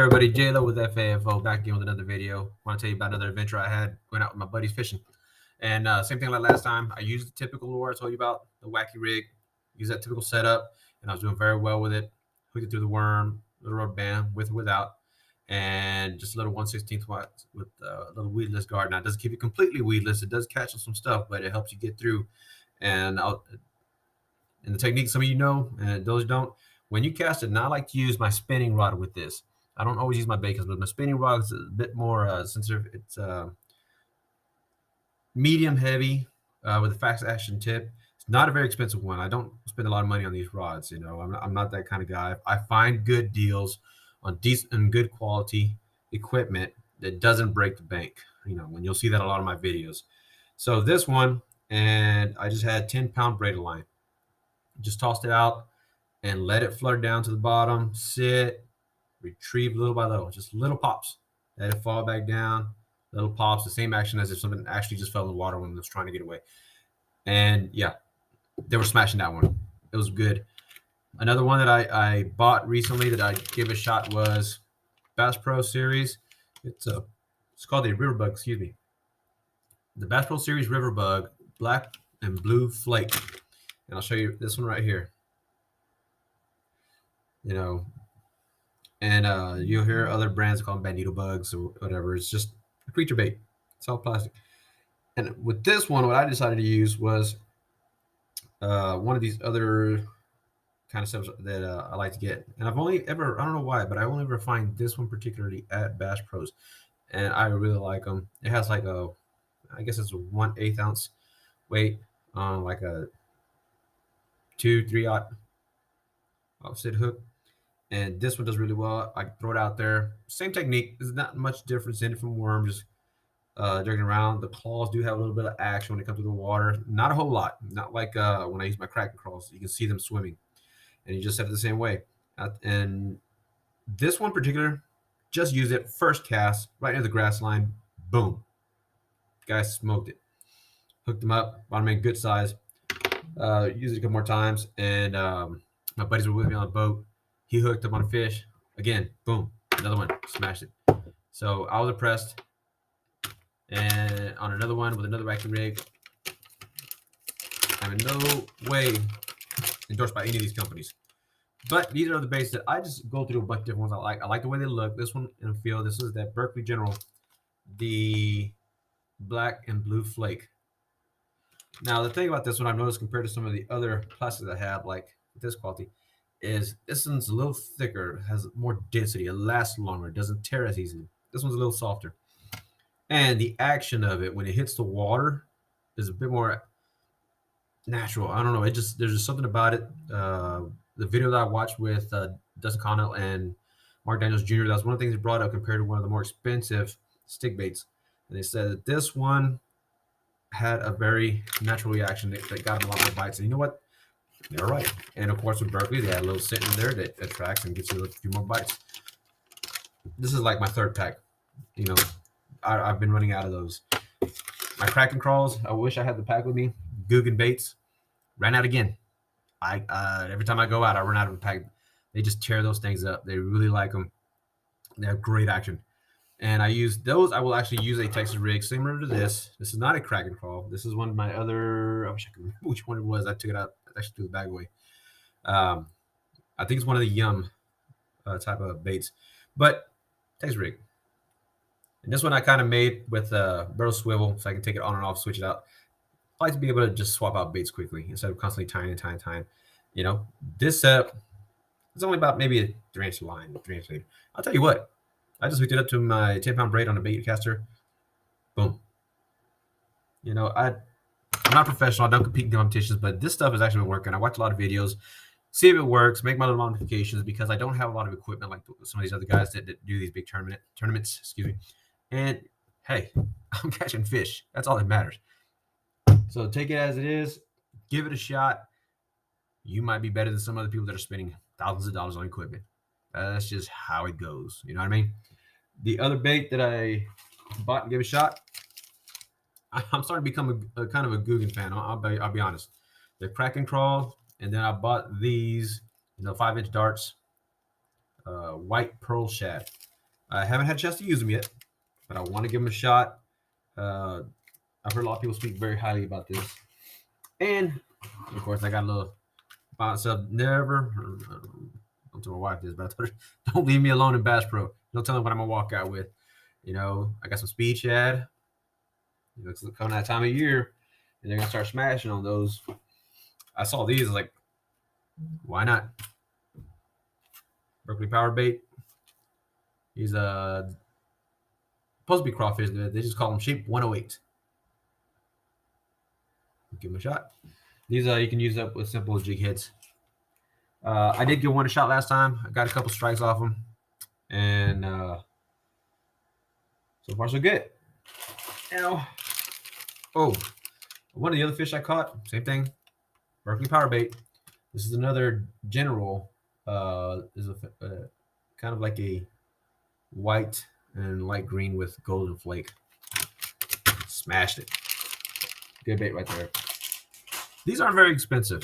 there, everybody? JLo with FAFO back again with another video. Want to tell you about another adventure I had. Went out with my buddies fishing, and same thing like last time. I used the typical lure I told you about, the wacky rig. Use that typical setup, and I was doing very well with it. Hooked it through the worm, little rubber band with or without, and just a little 1/16 watt with a little weedless guard. Now it doesn't keep it completely weedless. It does catch some stuff, but it helps you get through. And the technique, some of you know, and those don't. When you cast it, now I like to use my spinning rod with this. I don't always use my bait, but my spinning rod is a bit more sensitive. It's medium heavy with a fast action tip. It's not a very expensive one. I don't spend a lot of money on these rods. You know, I'm not that kind of guy. I find good deals on decent and good quality equipment that doesn't break the bank. You know, when you'll see that in a lot of my videos. So this one, and I just had 10-pound braided line. Just tossed it out and let it flutter down to the bottom, sit, retrieve little by little, just little pops. Let it fall back down, little pops, the same action as if something actually just fell in the water when it was trying to get away. And yeah, they were smashing that one. It was good. Another one that I bought recently that I gave a shot was Bass Pro Series. It's called the Riverbug, excuse me. The Bass Pro Series Riverbug, black and blue flake. And I'll show you this one right here. You know, and you'll hear other brands call them bandito bugs or whatever. It's just a creature bait. It's all plastic. And with this one, what I decided to use was one of these other kind of stuff that I like to get. And I've only ever, I don't know why, but I only ever find this one particularly at Bass Pros. And I really like them. It has like I guess it's a 1/8 ounce weight on like a 2-3 offset hook. And this one does really well. I throw it out there. Same technique. There's not much difference in it from worm. Just digging around. The claws do have a little bit of action when it comes to the water. Not a whole lot. Not like when I use my Kraken crawls. You can see them swimming. And you just set it the same way. And this one in particular, just use it first cast right near the grass line. Boom. Guys smoked it. Hooked them up. Brought them in good size. Used it a couple more times. And my buddies were with me on the boat. He hooked up on a fish. Again, boom, another one, smashed it. So I was impressed. And on another one with another wacky rig, I'm in no way endorsed by any of these companies. But these are the baits that I just go through a bunch of different ones I like. I like the way they look. This one in the field, this is that Berkley General, the black and blue flake. Now, the thing about this one I've noticed compared to some of the other plastics I have, like this quality, is this one's a little thicker, has more density, it lasts longer, it doesn't tear as easily. This one's a little softer. And the action of it when it hits the water is a bit more natural. I don't know. There's just something about it. The video that I watched with Dustin Connell and Mark Daniels Jr., that's one of the things they brought up compared to one of the more expensive stick baits. And they said that this one had a very natural reaction that got them a lot more bites. And you know what? They're right. And of course, with Berkley, they had a little scent in there that attracts and gets you a few more bites. This is like my third pack. You know, I've been running out of those. My Kraken crawls, I wish I had the pack with me. Googan baits, ran out again. Every time I go out, I run out of a pack. They just tear those things up. They really like them. They have great action. And I use those. I will actually use a Texas rig similar to this. This is not a Kraken crawl. This is one of my other. I wish I could remember which one it was. I took it out. I actually threw the bag away. I think it's one of the Yum type of baits, but Texas rig. And this one I kind of made with barrel swivel, so I can take it on and off, switch it out. I like to be able to just swap out baits quickly instead of constantly tying. You know, this setup is only about maybe a 3-inch line, 3-inch lead. I'll tell you what. I just hooked it up to my 10-pound braid on a bait caster. Boom. You know, I'm not professional. I don't compete in competitions, but this stuff has actually been working. I watch a lot of videos, see if it works, make my little modifications because I don't have a lot of equipment like some of these other guys that do these big tournaments. Excuse me. And hey, I'm catching fish. That's all that matters. So take it as it is. Give it a shot. You might be better than some other people that are spending thousands of dollars on equipment. That's just how it goes. You know what I mean? The other bait that I bought and gave a shot, I'm starting to become a kind of a Googan fan. I'll be honest. The Kraken crawl, and then I bought these, 5-inch darts, white pearl shad. I haven't had a chance to use them yet, but I want to give them a shot. I've heard a lot of people speak very highly about this. And, of course, I got a little bounce up. Never, don't tell my wife this, but I told her, don't leave me alone in Bass Pro. Don't tell me what I'm going to walk out with. You know, I got some Speed Shad. You know, it's coming that time of year, and they're going to start smashing on those. I saw these, I was like, why not? Berkley Power Bait. He's supposed to be crawfish. They just call him Shape 108. Give him a shot. These you can use up with simple jig hits. I did give one a shot last time. I got a couple strikes off them, and so far so good. Now, one of the other fish I caught, same thing, Berkley Power Bait. This is another general. Is a kind of like a white and light green with golden flake. Smashed it. Good bait right there. These aren't very expensive.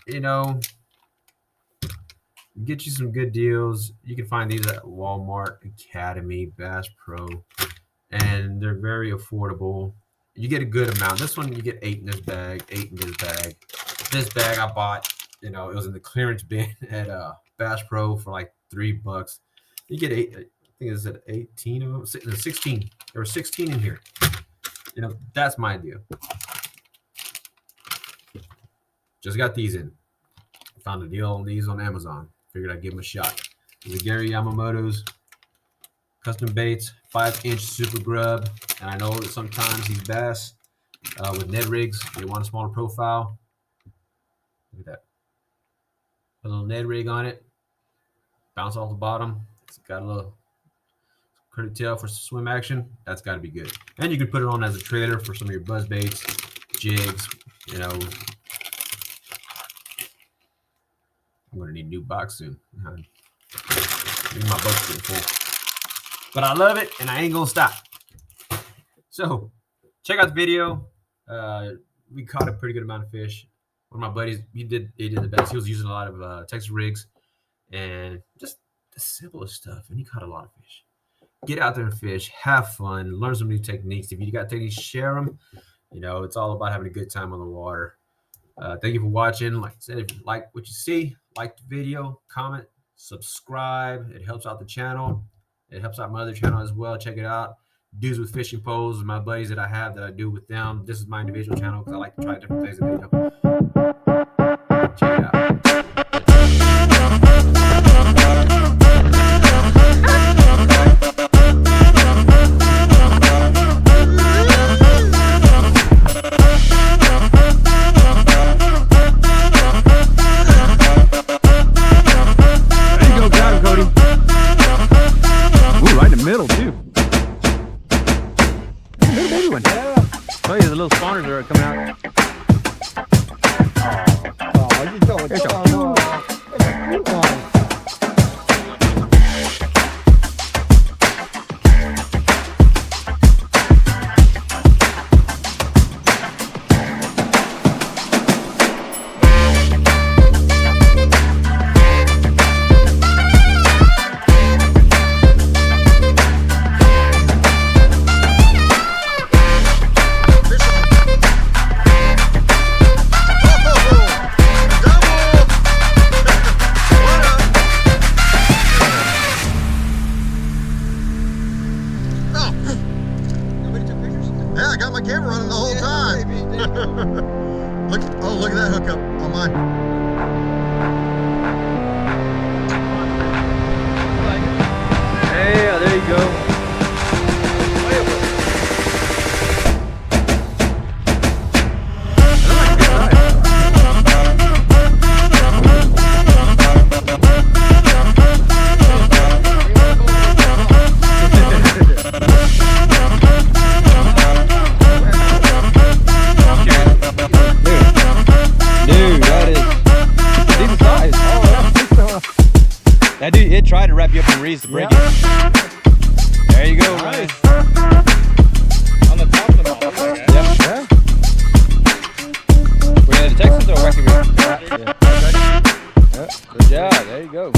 You know, get you some good deals. You can find these at Walmart, Academy, Bass Pro, and they're very affordable. You get a good amount. This one, you get 8 in this bag, 8 in this bag. This bag I bought, you know, it was in the clearance bin at Bass Pro for like $3. You get 8, I think it's at 18 of them, 16. There were 16 in here. You know, that's my deal. Just got these in. Found a deal on these on Amazon. Figured I'd give them a shot. These are Gary Yamamoto's custom baits, 5-inch super grub. And I know that sometimes these bass with Ned rigs, they want a smaller profile. Look at that. A little Ned rig on it. Bounce off the bottom. It's got a little credit tail for swim action. That's got to be good. And you can put it on as a trailer for some of your buzz baits, jigs, you know. I'm going to need a new box soon. Maybe my boat's getting full. But I love it, and I ain't going to stop. So, check out the video. We caught a pretty good amount of fish. One of my buddies, he did the best. He was using a lot of Texas rigs and just the simplest stuff, and he caught a lot of fish. Get out there and fish, have fun, learn some new techniques. If you got techniques, share them. You know, it's all about having a good time on the water. Thank you for watching. Like I said, if you like what you see, like the video, comment, subscribe. It helps out the channel. It helps out my other channel as well. Check it out. Dudes with Fishing Poles, my buddies that I have that I do with them. This is my individual channel because I like to try different things in video. Check it out. Middle too. Little baby one. Oh yeah, the little spawners are coming out. Oh, you don't. There's Yeah, I got my camera running the whole time. Look at that hookup on mine. Yeah, there you go. That dude, it tried to wrap you up in reeds to break it. There you go, nice. On the top of the mouth. Yeah. We're going to Texas or Wacky Rig? Yeah. Good job, there you go.